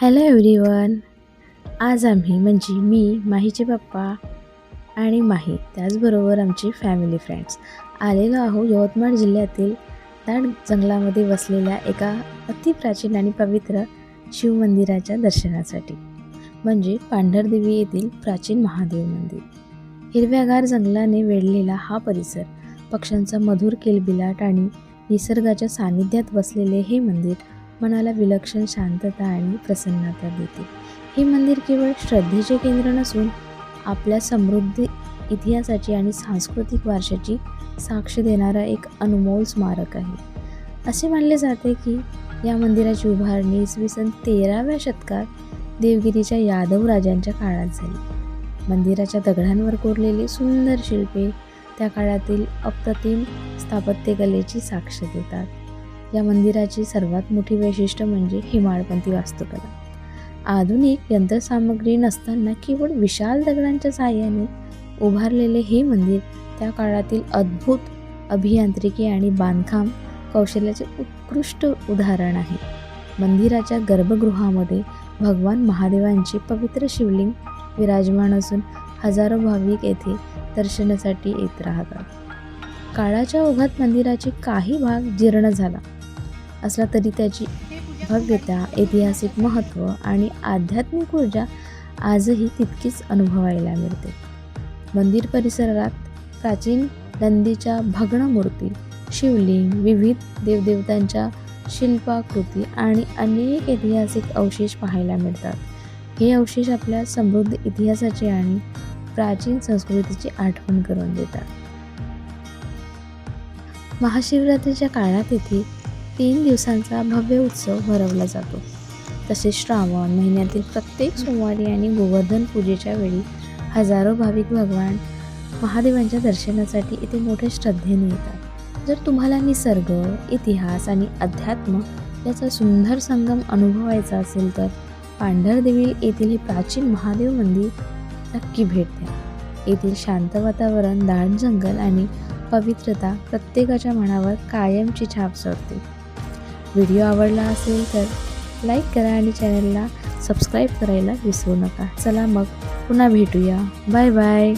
Hello everyone. आज आम्ही म्हणजे मी, माहीचे पप्पा आणि माही त्याचबरोबर आमची फॅमिली फ्रेंड्स आलेलो आहोत यवतमाळ जिल्ह्यातील दाट जंगलामध्ये वसलेल्या एका अतिप्राचीन आणि पवित्र शिवमंदिराच्या दर्शनासाठी, म्हणजे पांढरदेवी येथील प्राचीन महादेव मंदिर. हिरव्यागार जंगलाने वेढलेला हा परिसर, पक्ष्यांचा मधुर किलबिलाट आणि निसर्गाच्या सानिध्यात वसलेले हे मंदिर मनाला विलक्षण शांतता आणि प्रसन्नता देते. हे मंदिर केवळ श्रद्धेचे केंद्र नसून आपल्या समृद्ध इतिहासाची आणि सांस्कृतिक वारशाची साक्ष देणारा एक अनमोल स्मारक आहे. असे मानले जाते की या मंदिराची उभारणी इसवी 13व्या शतकात देवगिरीच्या यादव राजांच्या काळात झाली. मंदिराच्या दगडांवर कोरलेली सुंदर शिल्पे त्या काळातील अप्रतिम स्थापत्यकलेची साक्ष देतात. या मंदिराची सर्वात मोठी वैशिष्ट्य म्हणजे हिमाळपंथी वास्तुकला. आधुनिक यंत्रसामग्री नसताना केवळ विशाल दगडांच्या साहाय्याने उभारलेले हे मंदिर त्या काळातील अद्भुत अभियांत्रिकी आणि बांधकाम कौशल्याचे उत्कृष्ट उदाहरण आहे. मंदिराच्या गर्भगृहामध्ये भगवान महादेवांचे पवित्र शिवलिंग विराजमान असून हजारो भाविक येथे दर्शनासाठी येत राहतात. काळाच्या ओघात मंदिराचे काही भाग जीर्ण झाला असला तरी त्याची भव्यता, ऐतिहासिक महत्त्व आणि आध्यात्मिक ऊर्जा आजही तितकीच अनुभवायला मिळते. मंदिर परिसरात प्राचीन नंदीच्या भग्न मूर्ती, शिवलिंग, विविध देवदेवतांच्या शिल्पाकृती आणि अनेक ऐतिहासिक अवशेष पाहायला मिळतात. हे अवशेष आपल्या समृद्ध इतिहासाची आणि प्राचीन संस्कृतीची आठवण करून देतात. महाशिवरात्रीच्या काळात येथे 3 दिवसांचा भव्य उत्सव भरवला जातो. तसेच श्रावण महिन्यातील प्रत्येक सोमवारी आणि गोवर्धन पूजेच्या वेळी हजारो भाविक भगवान महादेवांच्या दर्शनासाठी इथे मोठ्या श्रद्धेने येतात. जर तुम्हाला निसर्ग, इतिहास आणि अध्यात्म याचा सुंदर संगम अनुभवायचा असेल तर पांढरदेवी येथील हे प्राचीन महादेव मंदिर नक्की भेट द्या. येथील शांत वातावरण, दाट जंगल आणि पवित्रता प्रत्येकाच्या मनावर कायमची छाप सोडते. व्हिडिओ आवडला असेल तर लाईक करा आणि चॅनलला सबस्क्राईब करायला विसरू नका. चला मग पुन्हा भेटूया. Bye bye.